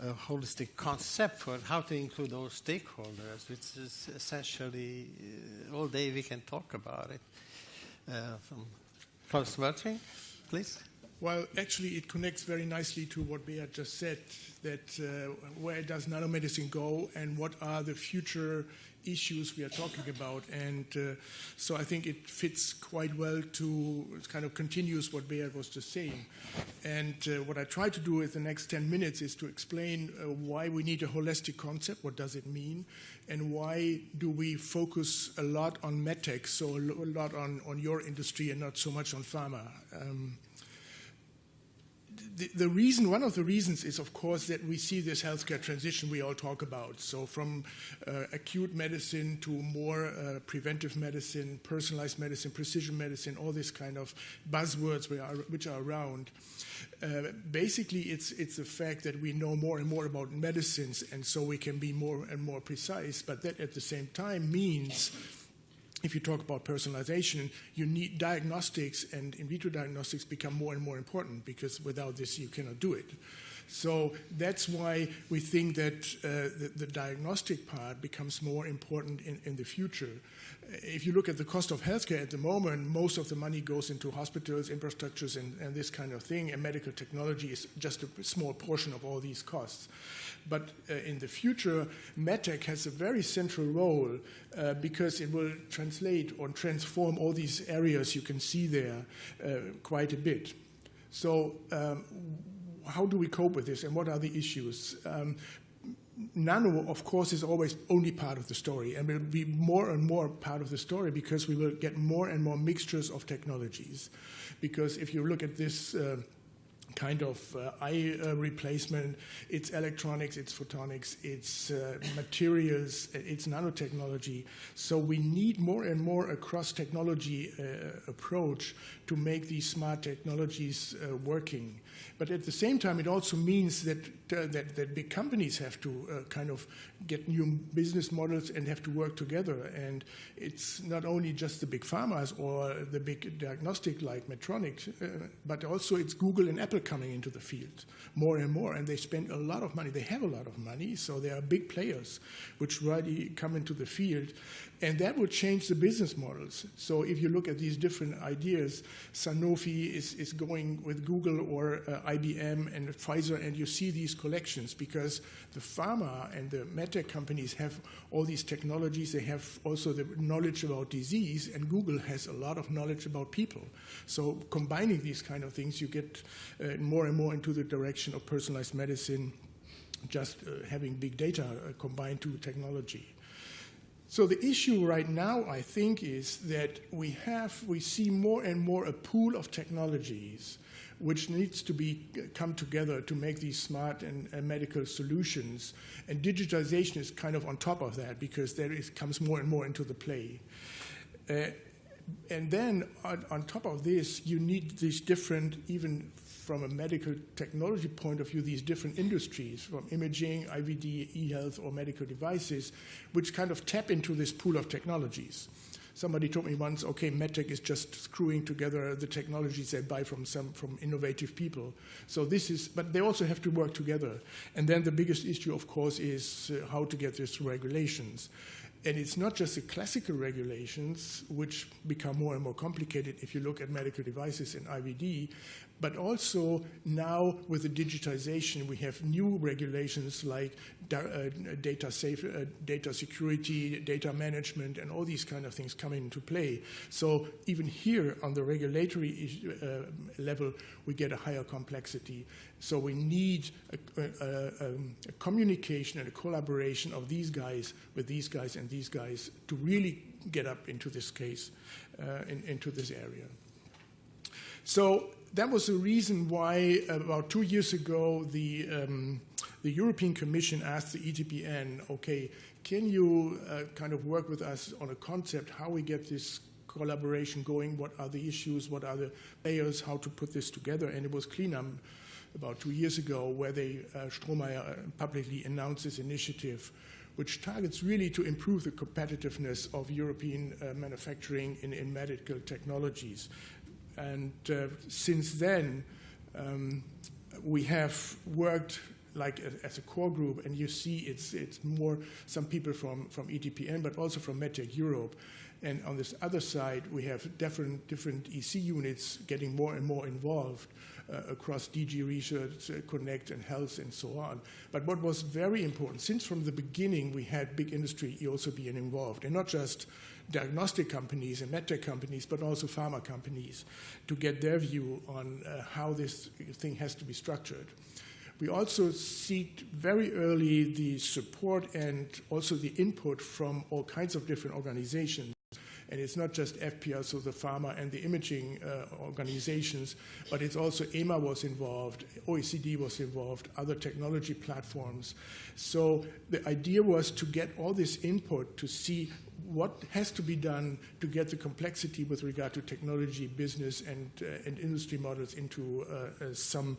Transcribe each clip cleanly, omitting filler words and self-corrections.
a holistic concept for how to include all stakeholders, which is essentially all day we can talk about it. From Klaus Weltring, please. Well, actually, it connects very nicely to what Beat just said, that where does nanomedicine go and what are the future issues we are talking about. And so I think it fits quite well to, it kind of continues what Beat was just saying. And what I try to do in the next 10 minutes is to explain why we need a holistic concept, what does it mean, and why do we focus a lot on MedTech, so a lot on your industry and not so much on pharma. The reason, one of the reasons is, of course, that we see this healthcare transition we all talk about. So from acute medicine to more preventive medicine, personalized medicine, precision medicine, all this kind of buzzwords which are around. Basically, it's the fact that we know more and more about medicines, and so we can be more and more precise. But that at the same time means, if you talk about personalization, you need diagnostics, and in vitro diagnostics become more and more important, because without this you cannot do it. So that's why we think that the diagnostic part becomes more important in the future. If you look at the cost of healthcare at the moment, most of the money goes into hospitals, infrastructures, and this kind of thing, and medical technology is just a small portion of all these costs. But in the future, MedTech has a very central role because it will translate or transform all these areas you can see there quite a bit. So how do we cope with this, and what are the issues? Nano, of course, is always only part of the story, and will be more and more part of the story because we will get more and more mixtures of technologies. Because if you look at this kind of eye replacement, it's electronics, it's photonics, it's materials, it's nanotechnology. So we need more and more a cross-technology approach to make these smart technologies working. But at the same time, it also means that big companies have to kind of get new business models and have to work together. And it's not only just the big pharmas or the big diagnostic like Medtronic, but also it's Google and Apple coming into the field more and more. And they spend a lot of money. They have a lot of money, so they are big players which really come into the field. And that would change the business models. So if you look at these different ideas, Sanofi is going with Google or IBM and Pfizer, and you see these collections because the pharma and the MedTech companies have all these technologies. They have also the knowledge about disease, and Google has a lot of knowledge about people. So combining these kind of things, you get more and more into the direction of personalized medicine, just having big data combined to technology. So the issue right now, I think, is that we see more and more a pool of technologies which needs to come together to make these smart and medical solutions. And digitization is kind of on top of that because comes more and more into the play. And then on top of this, you need these different, even from a medical technology point of view, these different industries, from imaging, IVD, e-health, or medical devices, which kind of tap into this pool of technologies. Somebody told me once, okay, MedTech is just screwing together the technologies they buy from innovative people. So but they also have to work together. And then the biggest issue, of course, is how to get this through regulations. And it's not just the classical regulations, which become more and more complicated if you look at medical devices and IVD, but also now with the digitization, we have new regulations like data security, data management, and all these kind of things coming into play. So even here on the regulatory level, we get a higher complexity. So we need a communication and a collaboration of these guys with these guys and these guys to really get up into this case, into this area. So that was the reason why about 2 years ago the European Commission asked the ETPN, okay, can you kind of work with us on a concept, how we get this collaboration going, what are the issues, what are the layers, how to put this together, and it was CLINAM about 2 years ago where they, Strohmeyer publicly announced this initiative, which targets really to improve the competitiveness of European manufacturing in medical technologies. And since then, we have worked as a core group, and you see it's more some people from ETPN, but also from MedTech Europe. And on this other side, we have different EC units getting more and more involved across DG Research, Connect, and Health, and so on. But what was very important, since from the beginning we had big industry also being involved, and not just diagnostic companies and medtech companies, but also pharma companies, to get their view on how this thing has to be structured. We also seek very early the support and also the input from all kinds of different organizations. And it's not just FPL, so the pharma and the imaging organizations, but it's also EMA was involved, OECD was involved, other technology platforms. So the idea was to get all this input to see what has to be done to get the complexity with regard to technology, business, and industry models into some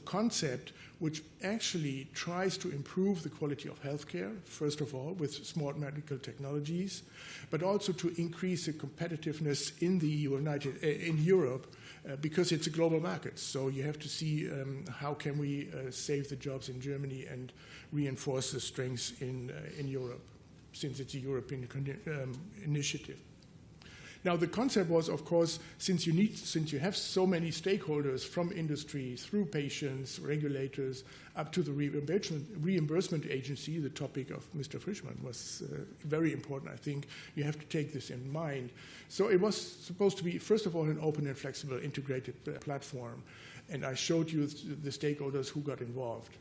concept which actually tries to improve the quality of healthcare, first of all, with smart medical technologies, but also to increase the competitiveness in in Europe, because it's a global market. So you have to see how can we save the jobs in Germany and reinforce the strengths in Europe, since it's a European initiative. Now, the concept was, of course, since you have so many stakeholders from industry through patients, regulators, up to the reimbursement agency, the topic of Mr. Frischmann was very important. I think you have to take this in mind. So it was supposed to be, first of all, an open and flexible integrated platform. And I showed you the stakeholders who got involved.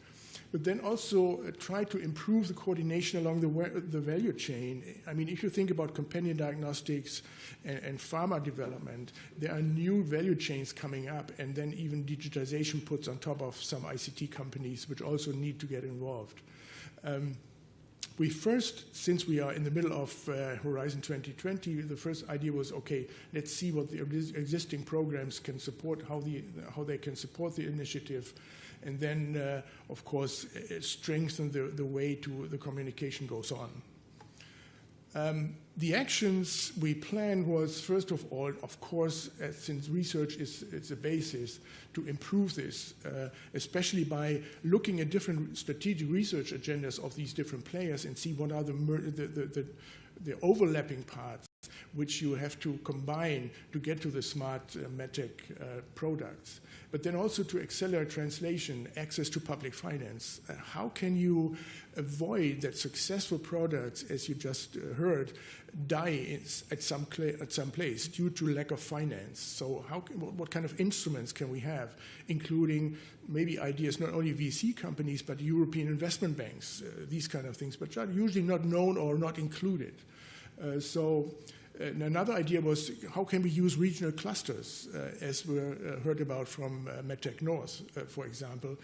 But then also try to improve the coordination along the value chain. I mean, if you think about companion diagnostics and pharma development, there are new value chains coming up, and then even digitization puts on top of some ICT companies which also need to get involved. We first, since we are in the middle of Horizon 2020, the first idea was, okay, let's see what the existing programs can support, how they can support the initiative, and then, of course, strengthen the way to the communication goes on. The actions we planned was, first of all, of course, since research is a basis, to improve this, especially by looking at different strategic research agendas of these different players and see what are the overlapping parts which you have to combine to get to the smart MedTech products. But then also to accelerate translation, access to public finance. How can you avoid that successful products, as you just heard, die at some place due to lack of finance? So what kind of instruments can we have, including maybe ideas, not only VC companies, but European investment banks, these kind of things, but are usually not known or not included. Another idea was, how can we use regional clusters, as we heard about from MedTech North, for example,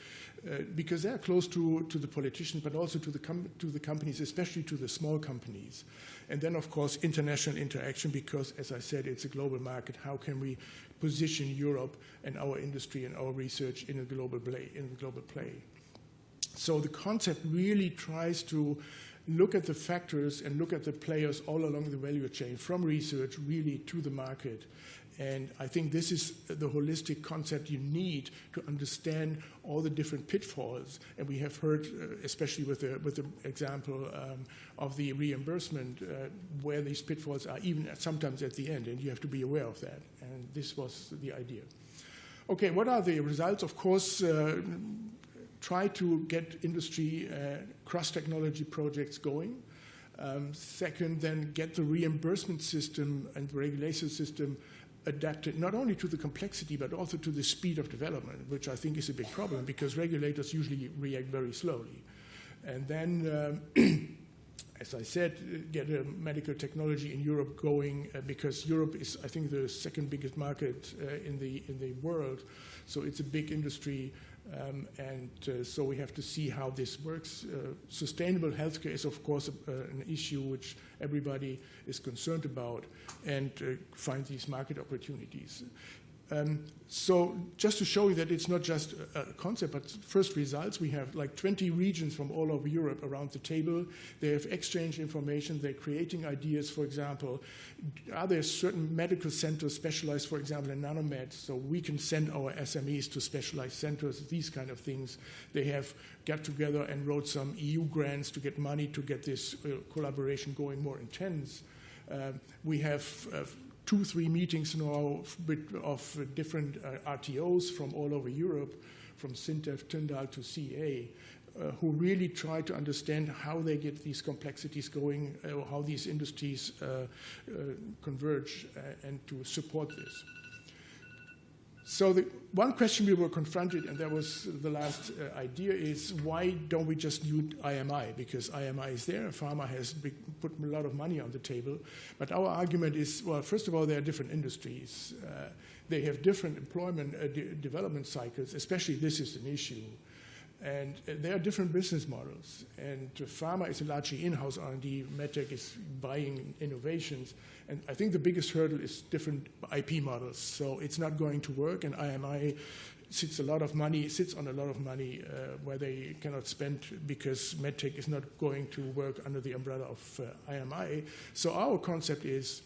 because they're close to the politicians, but also to the companies, especially to the small companies. And then, of course, international interaction, because, as I said, it's a global market. How can we position Europe and our industry and our research in a global play? So the concept really tries to look at the factors and look at the players all along the value chain, from research really to the market. And I think this is the holistic concept you need to understand all the different pitfalls. And we have heard, especially with the example of the reimbursement, where these pitfalls are even sometimes at the end, and you have to be aware of that. And this was the idea. Okay, what are the results? Of course, try to get industry cross-technology projects going. Second, then get the reimbursement system and the regulation system adapted not only to the complexity but also to the speed of development, which I think is a big problem because regulators usually react very slowly. And then, as I said, get a medical technology in Europe going because Europe is, I think, the second biggest market in the world. So it's a big industry. So we have to see how this works. Sustainable healthcare is, of course, an issue which everybody is concerned about, and find these market opportunities. So just to show you that it's not just a concept, but first results, we have like 20 regions from all over Europe around the table. They have exchanged information. They're creating ideas. For example, are there certain medical centers specialized, for example, in nanomed, so we can send our SMEs to specialized centers, these kind of things. They have got together and wrote some EU grants to get money to get this collaboration going more intense. We have 2-3 meetings now of different RTOs from all over Europe, from Sintef, Tyndall to CA, who really try to understand how they get these complexities going, how these industries converge, and to support this. So the one question we were confronted, and that was the last idea, is why don't we just use IMI? Because IMI is there, pharma has put a lot of money on the table. But our argument is, well, first of all, there are different industries. They have different employment development cycles, especially this is an issue. And there are different business models. And pharma is largely in-house R&D. MedTech is buying innovations. And I think the biggest hurdle is different IP models. So it's not going to work. And IMI sits on a lot of money where they cannot spend because MedTech is not going to work under the umbrella of IMI. So our concept is,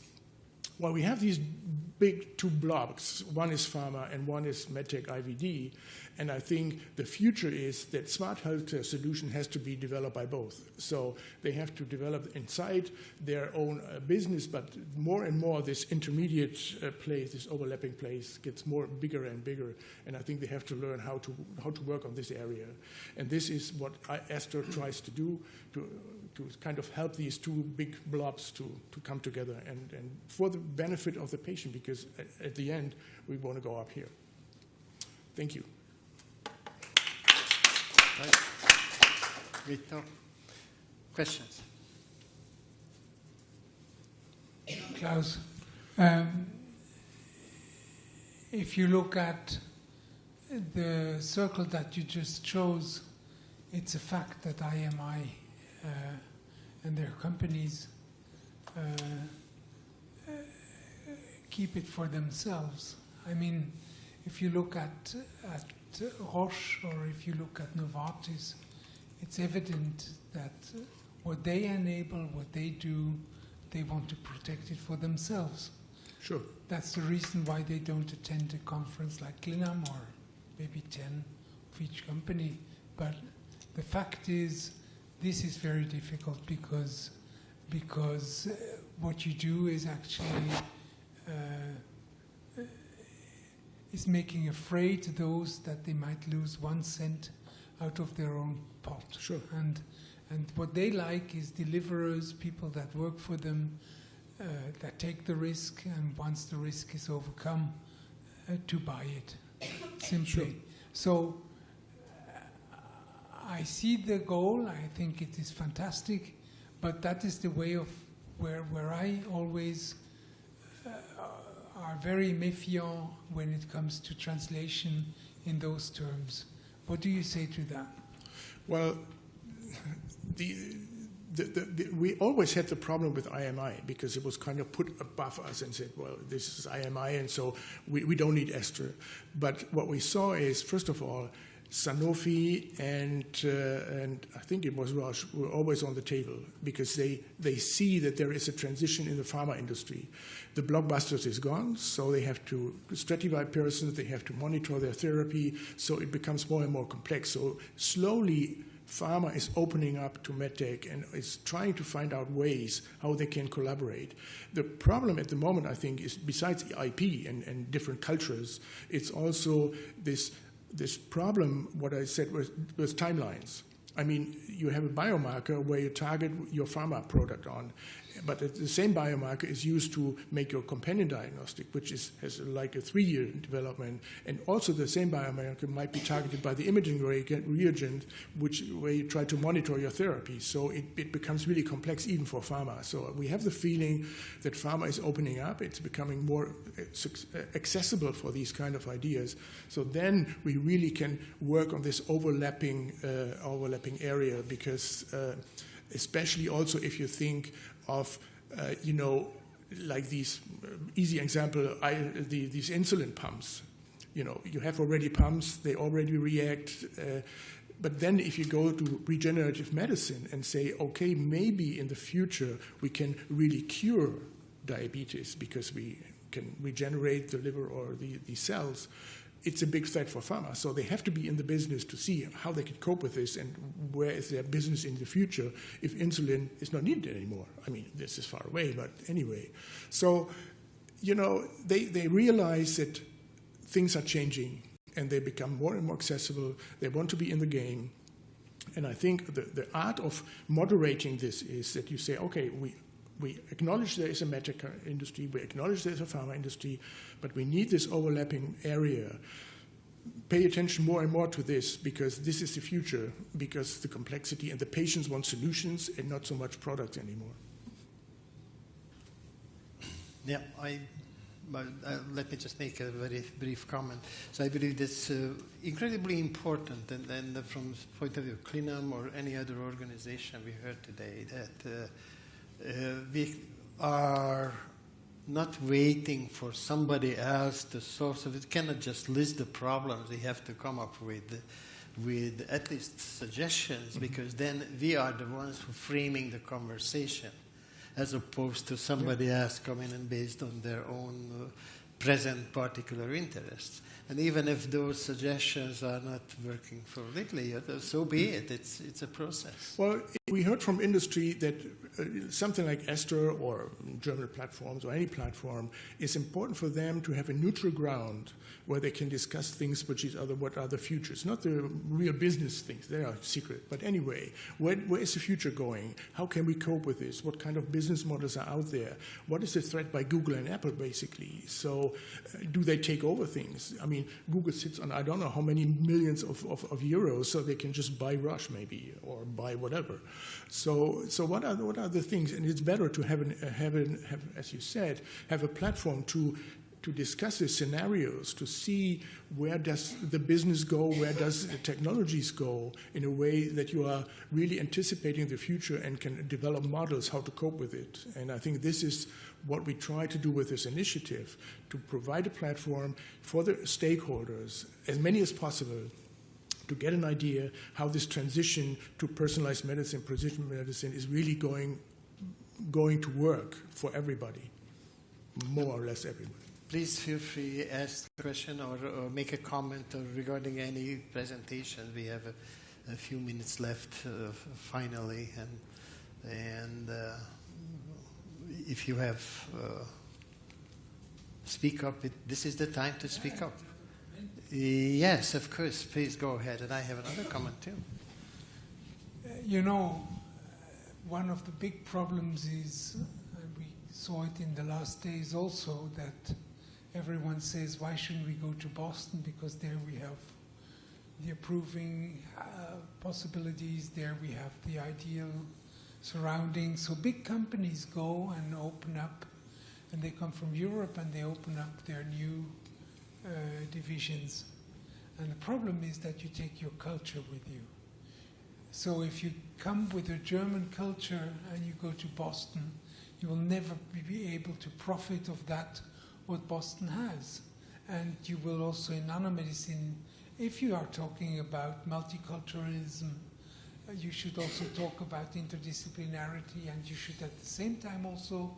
well, we have these big two blocks. One is pharma and one is MedTech IVD. And I think the future is that smart healthcare solution has to be developed by both. So they have to develop inside their own business, but more and more this intermediate place, this overlapping place, gets more bigger and bigger. And I think they have to learn how to work on this area. And this is what ESTHER tries to do, to kind of help these two big blobs to come together and for the benefit of the patient, because at the end, we want to go up here. Thank you. Right. Vito, questions? Klaus, if you look at the circle that you just chose, it's a fact that IMI and their companies keep it for themselves. I mean, if you look at Roche or if you look at Novartis, it's evident that what they enable, what they do, they want to protect it for themselves. Sure. That's the reason why they don't attend a conference like CLINAM or maybe 10 of each company. But the fact is, this is very difficult because what you do is actually is making afraid those that they might lose 1 cent out of their own pot. Sure. And what they like is deliverers, people that work for them, that take the risk, and once the risk is overcome, to buy it, simply. Sure. So I see the goal. I think it is fantastic, but that is the way of where I always are very méfiant when it comes to translation in those terms. What do you say to that? Well, we always had the problem with IMI because it was kind of put above us and said, well, this is IMI, and so we don't need ESTHER. But what we saw is, first of all, Sanofi and I think it was Roche were always on the table because they see that there is a transition in the pharma industry. The blockbusters is gone, so they have to stratify persons, they have to monitor their therapy, so it becomes more and more complex. So slowly, pharma is opening up to MedTech and is trying to find out ways how they can collaborate. The problem at the moment, I think, is besides IP and different cultures, it's also this problem, what I said, with timelines. I mean, you have a biomarker where you target your pharma product on, but the same biomarker is used to make your companion diagnostic, which has like a 3-year development. And also the same biomarker might be targeted by the imaging reagent, where you try to monitor your therapy. So it becomes really complex even for pharma. So we have the feeling that pharma is opening up. It's becoming more accessible for these kind of ideas. So then we really can work on this overlapping area because especially also if you think of, like these easy example, these insulin pumps. You have already pumps, they already react. But then if you go to regenerative medicine and say, okay, maybe in the future we can really cure diabetes because we can regenerate the liver or the cells, it's a big threat for pharma. So they have to be in the business to see how they can cope with this and where is their business in the future if insulin is not needed anymore. I mean, this is far away, but anyway. So, they realize that things are changing and they become more and more accessible. They want to be in the game. And I think the art of moderating this is that you say, okay, we acknowledge there is a MedTech industry, we acknowledge there is a pharma industry, but we need this overlapping area. Pay attention more and more to this because this is the future, because the complexity and the patients want solutions and not so much products anymore. Yeah, let me just make a very brief comment. So I believe that's incredibly important, and from the point of view of CLINAM or any other organization we heard today, that we are not waiting for somebody else to solve. So we cannot just list the problems. We have to come up with at least suggestions, because then we are the ones who are framing the conversation, as opposed to somebody else coming in based on their own present particular interests. And even if those suggestions are not working completely, so be it. It's a process. Well, we heard from industry that something like ESTHER or German platforms or any platform is important for them to have a neutral ground where they can discuss things which is what are the futures, not the real business things. They are secret. But anyway, where is the future going? How can we cope with this? What kind of business models are out there? What is the threat by Google and Apple, basically? So do they take over things? I mean, Google sits on I don't know how many millions of euros, so they can just buy Rush maybe or buy whatever. So what are the things? And it's better to have as you said, have a platform to discuss the scenarios, to see where does the business go, where does the technologies go, in a way that you are really anticipating the future and can develop models how to cope with it. And I think this is what we try to do with this initiative, to provide a platform for the stakeholders, as many as possible, to get an idea how this transition to personalized medicine, precision medicine is really going to work for everybody, more or less everybody. Please feel free to ask a question or make a comment regarding any presentation. We have a few minutes left finally, and if you have speak up, this is the time to speak up. Yes, of course. Please go ahead. And I have another comment too. One of the big problems is, we saw it in the last days also, that everyone says, why shouldn't we go to Boston? Because there we have the approving possibilities, there we have the ideal surroundings. So big companies go and open up, and they come from Europe and they open up their new divisions. And the problem is that you take your culture with you. So if you come with a German culture and you go to Boston, you will never be able to profit of that what Boston has. And you will also in nanomedicine, if you are talking about multiculturalism, you should also talk about interdisciplinarity, and you should at the same time also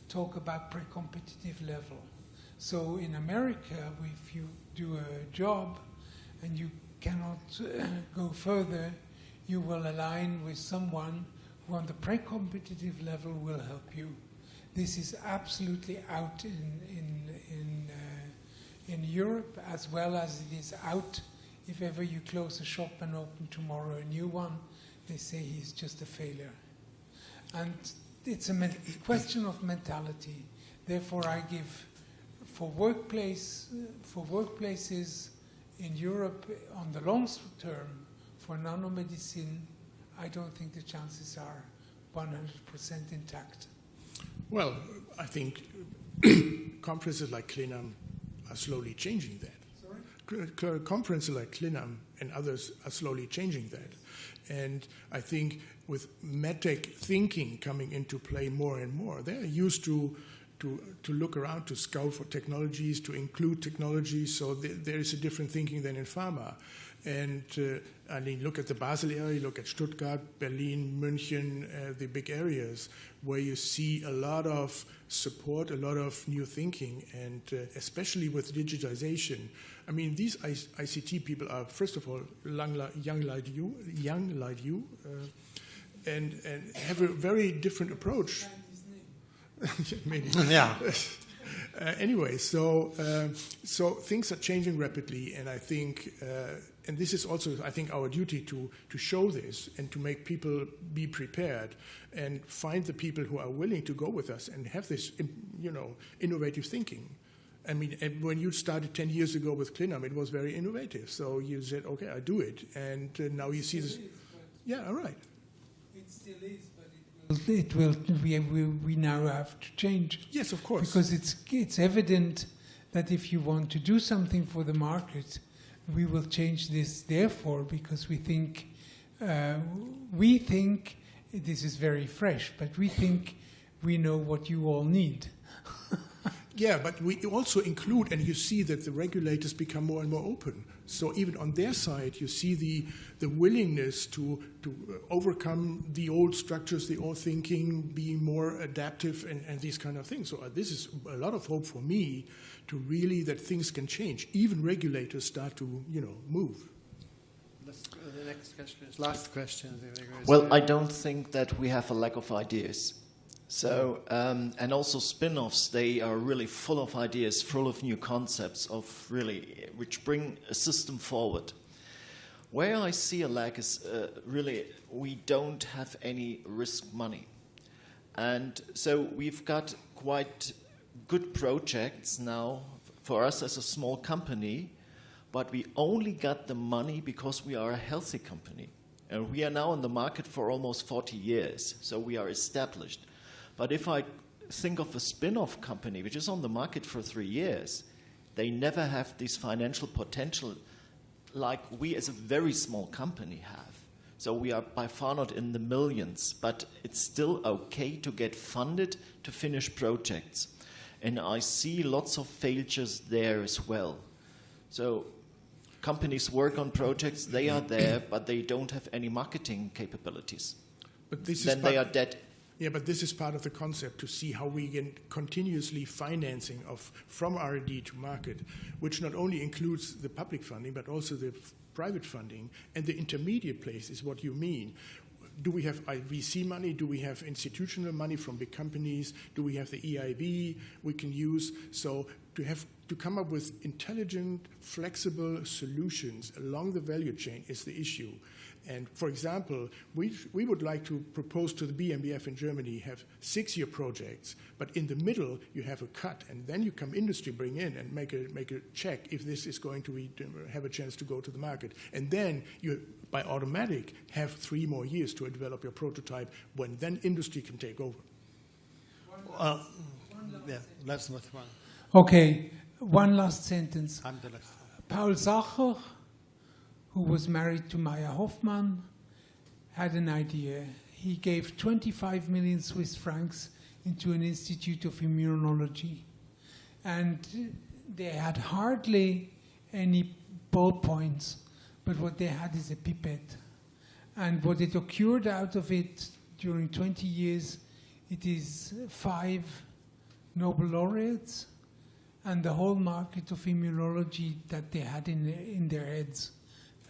talk about pre-competitive level. So in America, if you do a job and you cannot go further, you will align with someone who on the pre-competitive level will help you. This is absolutely out in Europe, as well as it is out if ever you close a shop and open tomorrow a new one. They say he's just a failure. And it's a question of mentality. Therefore, I give for workplaces in Europe on the long term for nanomedicine, I don't think the chances are 100% intact. Well, I think conferences like CLINAM are slowly changing that. Sorry? Conferences like CLINAM and others are slowly changing that. And I think with MedTech thinking coming into play more and more, they're used to look around, to scout for technologies, to include technologies. So there is a different thinking than in pharma. And I mean, look at the Basel area, look at Stuttgart, Berlin, München, the big areas where you see a lot of support, a lot of new thinking, and especially with digitization. I mean, these ICT people are, first of all, young like you, and have a very different approach. Maybe. Yeah. Anyway, so things are changing rapidly, and I think, and this is also, I think, our duty to show this and to make people be prepared and find the people who are willing to go with us and have this, innovative thinking. I mean, when you started 10 years ago with CLINAM, it was very innovative. So you said, okay, I do it, and now you see this. Yeah, all right. It still is. It will. We now have to change. Yes, of course. Because it's evident that if you want to do something for the market, we will change this. Therefore, because we think this is very fresh, but we think we know what you all need. Yeah, but we also include, and you see that the regulators become more and more open. So even on their side, you see the willingness to overcome the old structures, the old thinking, being more adaptive, and these kind of things. So this is a lot of hope for me to really that things can change. Even regulators start to, move. The next question is last question. Well, I don't think that we have a lack of ideas. So, and also spin-offs, they are really full of ideas, full of new concepts which bring a system forward. Where I see a lack is really we don't have any risk money. And so we've got quite good projects now for us as a small company, but we only got the money because we are a healthy company. And we are now on the market for almost 40 years, so we are established. But if I think of a spin-off company which is on the market for 3 years, they never have this financial potential like we as a very small company have. So we are by far not in the millions, but it's still okay to get funded to finish projects. And I see lots of failures there as well. So companies work on projects, they are there, but they don't have any marketing capabilities. But this then they are dead. Yeah, but this is part of the concept to see how we get continuously financing from R&D to market, which not only includes the public funding, but also the private funding. And the intermediate place is what you mean. Do we have VC money? Do we have institutional money from big companies? Do we have the EIB we can use? So to come up with intelligent, flexible solutions along the value chain is the issue. And for example, we would like to propose to the BMBF in Germany have 6-year projects, but in the middle you have a cut, and then you come industry bring in and make a check if this is going to have a chance to go to the market, and then you by automatic have 3 more years to develop your prototype when then industry can take over. That's what one. Okay, one last sentence. I'm the last. Paul Sacher, who was married to Maya Hoffmann, had an idea. He gave 25 million Swiss francs into an institute of immunology. And they had hardly any ballpoints, but what they had is a pipette. And what it occurred out of it during 20 years, it is 5 Nobel laureates and the whole market of immunology that they had in their heads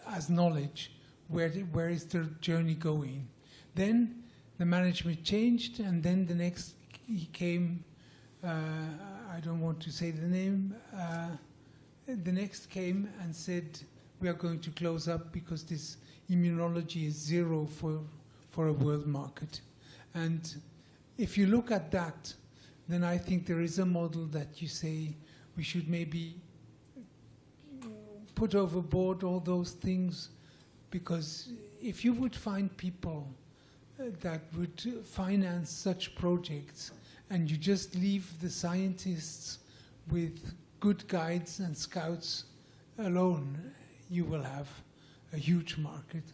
as knowledge. Where is their journey going? Then the management changed, and then the next he came, I don't want to say the name, the next came and said, we are going to close up because this immunology is zero for a world market. And if you look at that, then I think there is a model that you say we should maybe put overboard all those things, because if you would find people that would finance such projects and you just leave the scientists with good guides and scouts alone, you will have a huge market.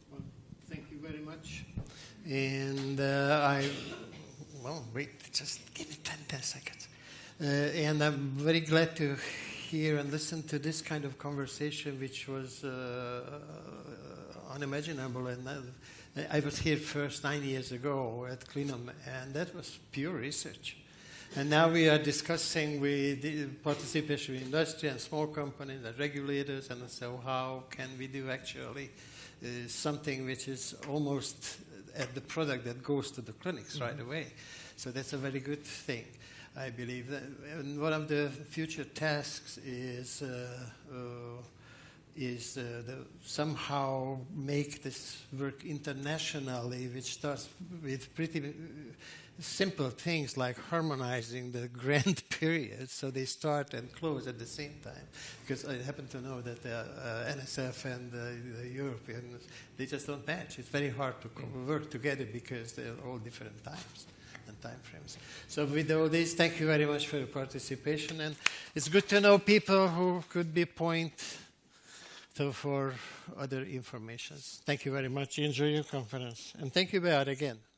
Well, thank you very much. And I well, wait, just give me 10 seconds. And I'm very glad to hear and listen to this kind of conversation, which was unimaginable. And I was here first 9 years ago at CLINAM, and that was pure research. And now we are discussing with the participation of industry and small companies and regulators, and so how can we do actually something which is almost at the product that goes to the clinics right away. So that's a very good thing, I believe. And one of the future tasks is somehow make this work internationally, which starts with pretty simple things like harmonizing the grant periods so they start and close at the same time. Because I happen to know that NSF and the Europeans, they just don't match. It's very hard to work together because they're all different times and time frames. So with all this, thank you very much for your participation. And it's good to know people who could be point for other information. Thank you very much. Enjoy your conference. And thank you, Beat, again.